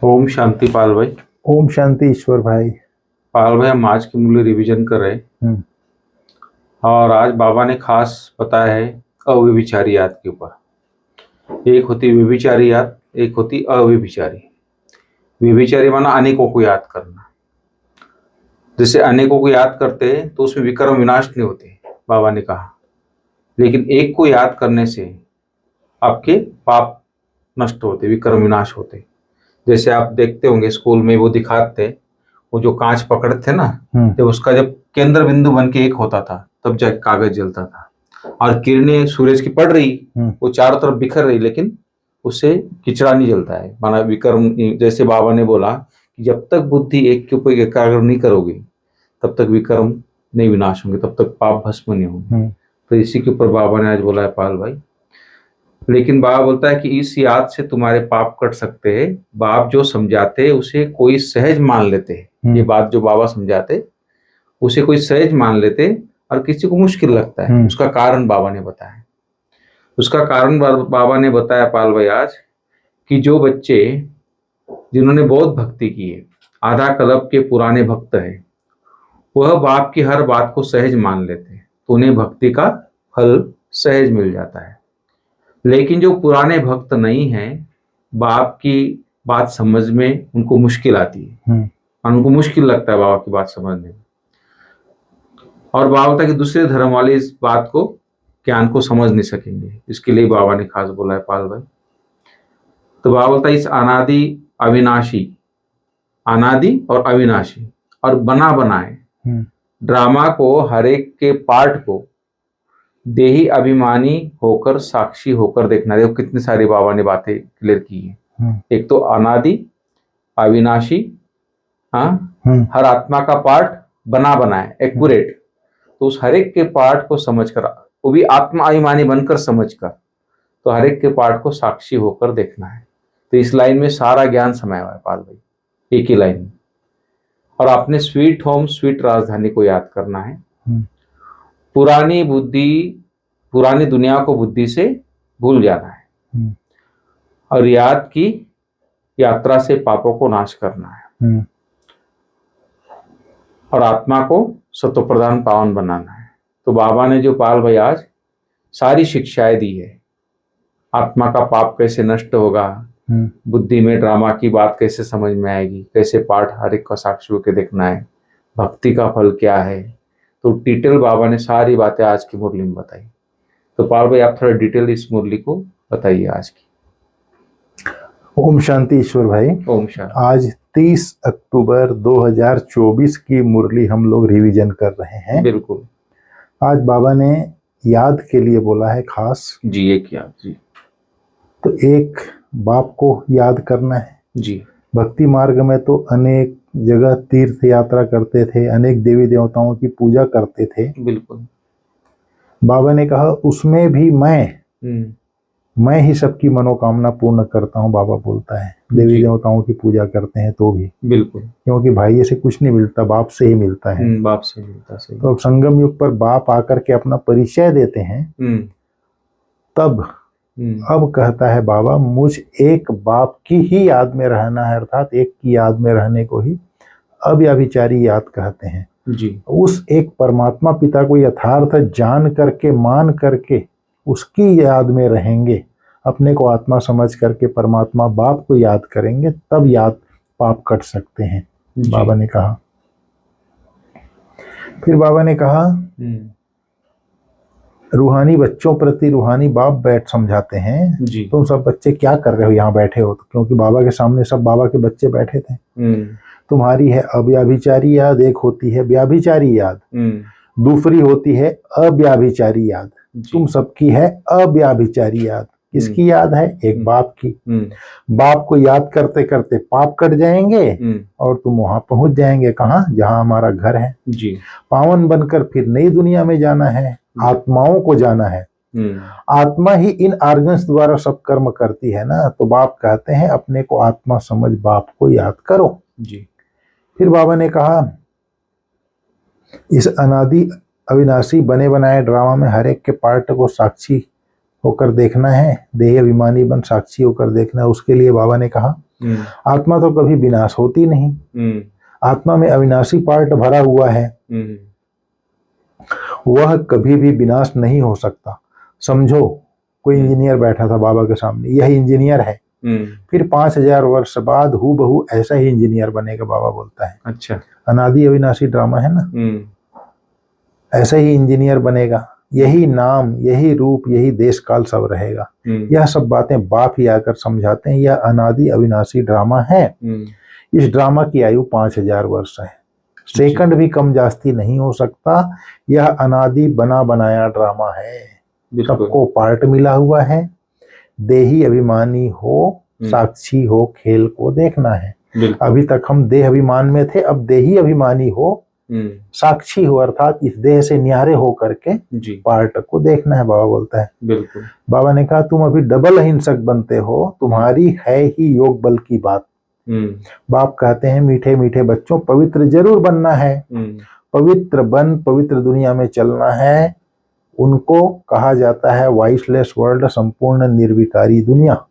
ओम शांति पाल भाई। ओम शांति ईश्वर भाई। पाल भाई, हम आज की मूल्य रिवीजन कर रहे हैं हम्म। और आज बाबा ने खास बताया है अव्यभिचारी याद के ऊपर। एक होती व्यभिचारी याद, एक होती अव्यभिचारी। व्यभिचारी माना अनेकों को याद करना। जैसे अनेकों को याद करते हैं तो उसमें विक्रम विनाश नहीं होते, बाबा ने कहा। लेकिन एक को याद करने से आपके पाप नष्ट होते, विक्रम विनाश होते। जैसे आप देखते होंगे स्कूल में वो दिखाते, वो जो कांच पकड़ते थे ना, जब उसका जब केंद्र बिंदु बन के एक होता था तब जाके कागज जलता था। और किरणें सूरज की पड़ रही, वो चारों तरफ बिखर रही, लेकिन उससे किचड़ा नहीं जलता है। माना विक्रम, जैसे बाबा ने बोला कि जब तक बुद्धि एक के ऊपर एकाग्र नहीं करोगे तब तक विक्रम नहीं विनाश होंगे, तब तक पाप भस्म नहीं होंगे। तो इसी के ऊपर बाबा ने आज बोला है पाल भाई। लेकिन बाबा बोलता है कि इस याद से तुम्हारे पाप कट सकते हैं। बाप जो समझाते उसे कोई सहज मान लेते हैं। ये बात जो बाबा समझाते उसे कोई सहज मान लेते और किसी को मुश्किल लगता है। उसका कारण बाबा ने बताया। उसका कारण बाबा ने बताया पाल भाई आज कि जो बच्चे जिन्होंने बहुत भक्ति की है, आधा कल्प के पुराने भक्त हैं, वह बाप की हर बात को सहज मान लेते हैं, तो उन्हें भक्ति का फल सहज मिल जाता है। लेकिन जो पुराने भक्त नहीं हैं, बाप की बात समझ में उनको मुश्किल आती है और उनको मुश्किल लगता है बाबा की बात समझने में। और बाबा बोलता है कि दूसरे धर्म वाले इस बात को, ज्ञान को समझ नहीं सकेंगे। इसके लिए बाबा ने खास बोला है पाल भाई। तो बाबा बोलता है इस अनादि अविनाशी, अनादि और अविनाशी और बना बनाए ड्रामा को, हर एक के पार्ट को देही अभिमानी होकर, साक्षी होकर देखना। देखो कितनी सारी बाबा ने बातें क्लियर की है। एक तो अनादि अविनाशी, हर आत्मा का पार्ट बना बनाए, एक्यूरेट। तो उस हर एक के पार्ट को समझकर, वो भी आत्मा अभिमानी बनकर समझकर, तो हर एक के पार्ट को साक्षी होकर देखना है। तो इस लाइन में सारा ज्ञान समाया हुआ है पाल भाई, एक ही लाइन में। और आपने स्वीट होम स्वीट राजधानी को याद करना है। पुरानी बुद्धि, पुरानी दुनिया को बुद्धि से भूल जाना है और याद की यात्रा से पापों को नाश करना है और आत्मा को सत्व प्रधान पावन बनाना है। तो बाबा ने जो पाल भाई आज सारी शिक्षाएं दी है, आत्मा का पाप कैसे नष्ट होगा, बुद्धि में ड्रामा की बात कैसे समझ में आएगी, कैसे पाठ हर एक का साक्षी होकर देखना है, भक्ति का फल क्या है, तो डिटेल बाबा ने सारी बातें आज की मुरली में बताई। तो पाल भाई आप थोड़ा डिटेल इस मुरली को बताइए आज की। ओम शांति ईश्वर भाई। ओम शांति। आज 30 अक्टूबर 2024 की मुरली हम लोग रिवीजन कर रहे हैं। बिल्कुल। आज बाबा ने याद के लिए बोला है खास जी, एक याद जी। तो एक बाप को याद करना है जी। भक्ति मार्ग में तो अनेक जगह तीर्थ यात्रा करते थे, अनेक देवी देवताओं की पूजा करते थे। बिल्कुल। बाबा ने कहा उसमें भी मैं ही सबकी मनोकामना पूर्ण करता हूँ। बाबा बोलता है देवी देवताओं की पूजा करते हैं तो भी, बिल्कुल, क्योंकि भाई से कुछ नहीं मिलता, बाप से ही मिलता है। बाप से मिलता। सही। तो अब संगम युग पर बाप आकर के अपना परिचय देते हैं, तब अब कहता है बाबा मुझ एक बाप की ही याद में रहना है, अर्थात एक की याद में रहने को ही अव्यभिचारी याद कहते हैं। जी। उस एक परमात्मा पिता को यथार्थ जान करके, मान करके उसकी याद में रहेंगे, अपने को आत्मा समझ करके परमात्मा बाप को याद करेंगे, तब याद पाप कट सकते हैं, बाबा ने कहा। फिर बाबा ने कहा रूहानी बच्चों प्रति रूहानी बाप बैठ समझाते हैं, तुम सब बच्चे क्या कर रहे हो यहाँ बैठे हो, क्योंकि बाबा के सामने सब बाबा के बच्चे बैठे थे। तुम्हारी है अव्यभिचारी याद, एक होती है व्याभिचारी याद, दूसरी होती है अव्याभिचारी याद। तुम सबकी है अव्याभिचारी याद। किसकी याद है? एक बाप की। बाप को याद करते करते पाप कट जाएंगे और तुम वहां पहुंच जाएंगे। कहाँ? जहां हमारा घर है जी। पावन बनकर फिर नई दुनिया में जाना है, आत्माओं को जाना है। आत्मा ही इन आर्गन्स द्वारा सब कर्म करती है ना, तो बाप कहते हैं अपने को आत्मा समझ बाप को याद करो जी। फिर बाबा ने कहा इस अनादि अविनाशी बने बनाए ड्रामा में हर एक के पार्ट को साक्षी होकर देखना है, देह अभिमानी बन साक्षी होकर देखना है। उसके लिए बाबा ने कहा आत्मा तो कभी विनाश होती नहीं, आत्मा में अविनाशी पार्ट भरा हुआ है, वह कभी भी विनाश नहीं हो सकता। समझो कोई इंजीनियर बैठा था बाबा के सामने, यही इंजीनियर है, फिर 5000 वर्ष बाद हूबहू ऐसा ही इंजीनियर बनेगा, बाबा बोलता है। अच्छा, अनादि अविनाशी ड्रामा है ना, ऐसा ही इंजीनियर बनेगा, यही नाम, यही रूप, यही देश काल सब रहेगा। यह सब बातें बाप ही आकर समझाते हैं, यह अनादि अविनाशी ड्रामा है। इस ड्रामा की आयु 5000 वर्ष है, सेकंड भी कम जास्ती नहीं हो सकता। यह अनादि बना बनाया ड्रामा है, सबको पार्ट मिला हुआ है। देही अभिमानी हो, साक्षी हो, खेल को देखना है। अभी तक हम देह अभिमान में थे, अब देही अभिमानी हो, साक्षी हो, अर्थात इस देह से न्यारे हो करके पार्ट को देखना है, बाबा बोलता है। बिल्कुल। बाबा ने कहा तुम अभी डबल अहिंसक बनते हो, तुम्हारी है ही योग बल की बात। बाप कहते हैं मीठे मीठे बच्चों, पवित्र जरूर बनना है, पवित्र बन पवित्र दुनिया में चलना है। उनको कहा जाता है वॉइसलेस वर्ल्ड, संपूर्ण निर्विकारी दुनिया।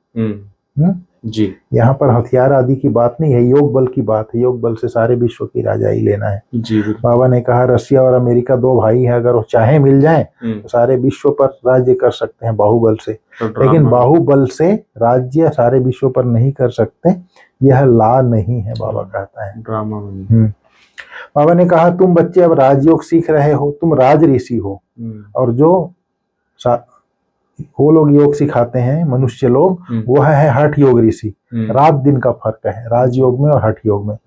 जी, यहाँ पर हथियार आदि की बात नहीं है, योग बल की बात है। योग बल से सारे विश्व की राजाई लेना है। जी, बाबा ने कहा रशिया और अमेरिका 2 भाई हैं, अगर वो चाहे मिल जाए तो सारे विश्व पर राज्य कर सकते हैं बाहुबल से, लेकिन बाहुबल से राज्य सारे विश्व पर नहीं कर सकते, यह ला नहीं है, बाबा कहता है। ड्रामा। बाबा ने कहा तुम बच्चे अब राजयोग सीख रहे हो, तुम राज ऋषि हो, और जो वो लोग योग सिखाते हैं मनुष्य लोग, वह है हठ योग ऋषि। रात दिन का फर्क है राजयोग में और हठ योग में।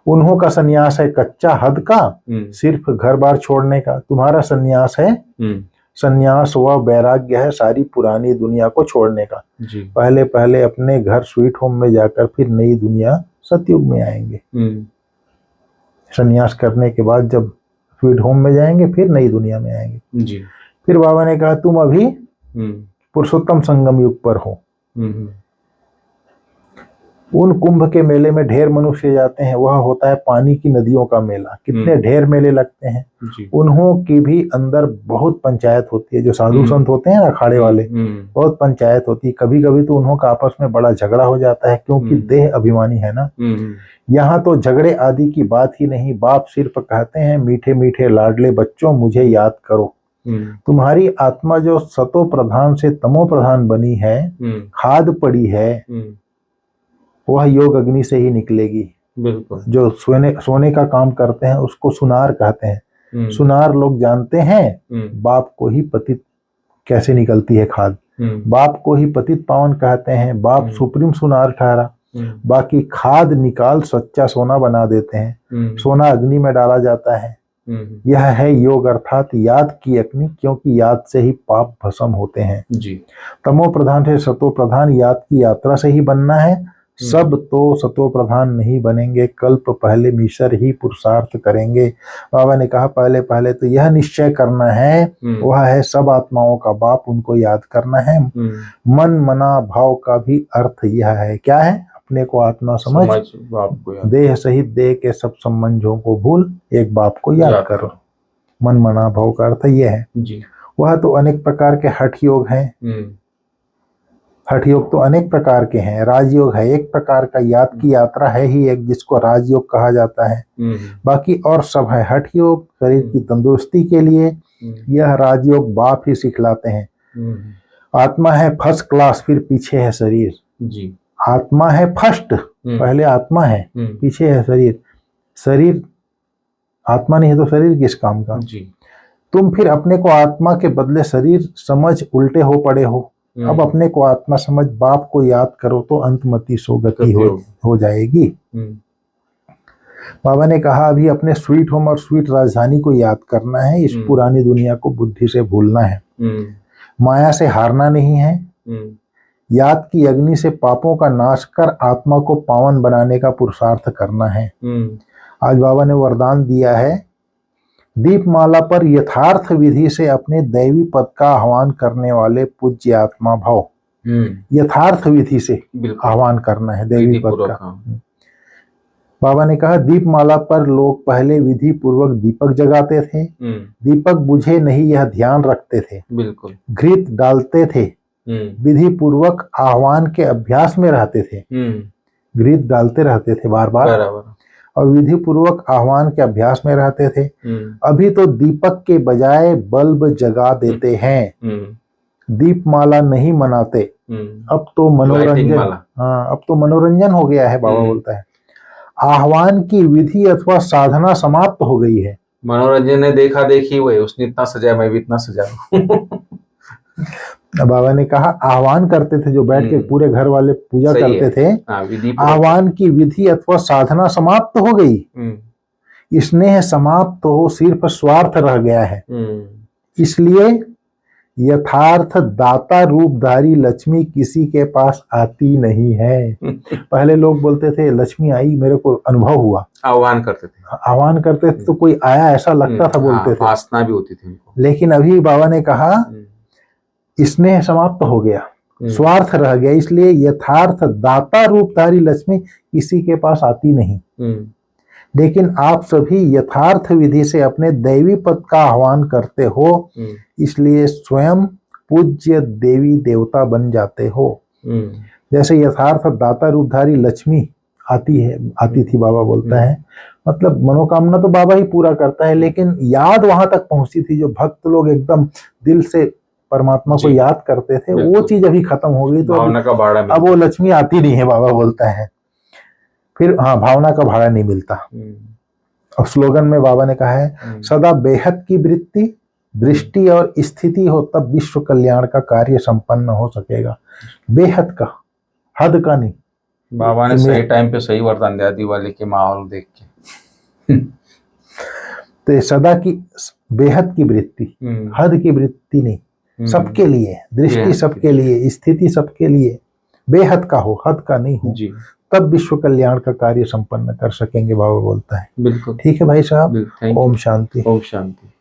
उन्हों का संन्यास है कच्चा हद का, सिर्फ घर बार छोड़ने का। तुम्हारा संन्यास है, संन्यास व वैराग्य है सारी पुरानी दुनिया को छोड़ने का। पहले पहले अपने घर स्वीट होम में जाकर फिर नई दुनिया सतयुग में आएंगे। संन्यास करने के बाद जब स्वीट होम में जाएंगे फिर नई दुनिया में आएंगे। फिर बाबा ने कहा तुम अभी पुरुषोत्तम संगम युग पर हो। उन कुंभ के मेले में ढेर मनुष्य जाते हैं, वह होता है पानी की नदियों का मेला। कितने ढेर मेले लगते हैं, उन्हों की भी अंदर बहुत पंचायत होती है। जो साधु संत होते हैं अखाड़े वाले, बहुत पंचायत होती है। कभी कभी तो उन्हों का आपस में बड़ा झगड़ा हो जाता है, क्योंकि देह अभिमानी है ना। यहाँ तो झगड़े आदि की बात ही नहीं। बाप सिर्फ कहते हैं मीठे मीठे लाडले बच्चों मुझे याद करो। तुम्हारी आत्मा जो सतो प्रधान से तमो प्रधान बनी है, खाद पड़ी है, वह योग अग्नि से ही निकलेगी। बिल्कुल। जो सोने का काम करते हैं उसको सुनार कहते हैं। सुनार लोग जानते हैं बाप को ही पतित कैसे निकलती है खाद। बाप को ही पतित पावन कहते हैं। बाप सुप्रीम सुनार ठहरा, बाकी खाद निकाल सच्चा सोना बना देते हैं। सोना अग्नि में डाला जाता है। यह है योग अर्थात याद की अग्नि, क्योंकि याद से ही पाप भस्म होते हैं। तमो प्रधान से सतो प्रधान याद की यात्रा से ही बनना है। सब तो सतो प्रधान नहीं बनेंगे, कल्प पहले मिशर ही पुरुषार्थ करेंगे। बाबा ने कहा पहले पहले तो यह निश्चय करना है, वह है सब आत्माओं का बाप, उनको याद करना है। मन मना भाव का भी अर्थ यह है, क्या है? अपने को आत्मा समझ बाप को याद। देह सहित देह के सब संबंधों को भूल, एक बाप को याद करो। मन मना भाव का अर्थ यह है। वह तो अनेक प्रकार के हठ योग हैं। हठ योग तो अनेक प्रकार के हैं। राजयोग है एक प्रकार का, याद की यात्रा है ही एक, जिसको राजयोग कहा जाता है। बाकी और सब है हठ योग, शरीर की तंदुरुस्ती के लिए। यह राजयोग बाप ही सिखलाते हैं। आत्मा है फर्स्ट क्लास, फिर पीछे है शरीर। आत्मा है फर्स्ट, पहले आत्मा है, पीछे है शरीर। शरीर आत्मा नहीं है तो शरीर किस काम का? तुम फिर अपने को आत्मा के बदले शरीर समझ उल्टे हो पड़े हो। अब अपने को आत्मा समझ, बाप को याद करो तो अंतमति सो गति हो जाएगी। बाबा ने कहा अभी अपने स्वीट होम और स्वीट राजधानी को याद करना है। इस पुरानी दुनिया को बुद्धि से भूलना है, माया से हारना नहीं है। याद की अग्नि से पापों का नाश कर आत्मा को पावन बनाने का पुरुषार्थ करना है। आज बाबा ने वरदान दिया है, दीपमाला पर यथार्थ विधि से अपने दैवी पद का आह्वान करने वाले पूज्य आत्मा भाव। यथार्थ विधि से आह्वान करना है दैवी पद का। बाबा ने कहा दीपमाला पर लोग पहले विधि पूर्वक दीपक जगाते थे। दीपक बुझे नहीं यह ध्यान रखते थे। बिल्कुल। घृत डालते थे, विधि पूर्वक आह्वान के अभ्यास में रहते थे। घृत डालते रहते थे बार बार बराबर। और विधि पूर्वक आह्वान के अभ्यास में रहते थे। अभी तो दीपक के बजाय बल्ब जगा देते हैं, दीपमाला नहीं मनाते, अब तो मनोरंजन, हाँ अब तो मनोरंजन हो गया है। बाबा बोलता है आह्वान की विधि अथवा साधना समाप्त हो गई है। मनोरंजन ने देखा देखी हुए, उसने इतना सजाया मैं भी इतना सजाऊं। बाबा ने कहा आह्वान करते थे जो बैठ के पूरे घर वाले पूजा करते थे, आह्वान की विधि अथवा साधना समाप्त हो गई, स्नेह समाप्त हो, सिर्फ स्वार्थ रह गया है। इसलिए यथार्थ दाता रूपधारी लक्ष्मी किसी के पास आती नहीं है। पहले लोग बोलते थे लक्ष्मी आई, मेरे को अनुभव हुआ, आह्वान करते थे तो कोई आया ऐसा लगता था, बोलते थे, वासना भी होती थी उनको। लेकिन अभी बाबा ने कहा स्नेह समाप्त हो गया, स्वार्थ रह गया, इसलिए यथार्थ दाता रूपधारी लक्ष्मी किसी के पास आती नहीं। लेकिन आप सभी यथार्थ विधि से अपने दैवी पद का आह्वान करते हो, इसलिए स्वयं पूज्य देवी देवता बन जाते हो। जैसे यथार्थ दाता रूपधारी लक्ष्मी आती थी, बाबा बोलता है, मतलब मनोकामना तो बाबा ही पूरा करता है, लेकिन याद वहां तक पहुंचती थी, जो भक्त लोग एकदम दिल से परमात्मा को याद करते थे, वो चीज अभी खत्म हो गई। तो अब वो लक्ष्मी आती नहीं है, बाबा बोलता है। फिर हाँ, भावना का भाड़ा नहीं मिलता। और स्लोगन में बाबा ने कहा है सदा बेहद की वृत्ति, दृष्टि और स्थिति हो, तब विश्व कल्याण का कार्य संपन्न हो सकेगा। बेहद का, हद का नहीं। बाबा ने सही टाइम पे सही वरदान दिया, दिवाली के माहौल देख के। तो सदा की बेहद की वृत्ति, हद की वृत्ति नहीं, सबके लिए, दृष्टि सबके लिए, स्थिति सबके लिए, बेहद का हो, हद का नहीं हो, तब विश्व कल्याण का कार्य संपन्न कर सकेंगे, बाबा बोलता है। बिल्कुल ठीक है भाई साहब। ओम शांति। ओम शांति।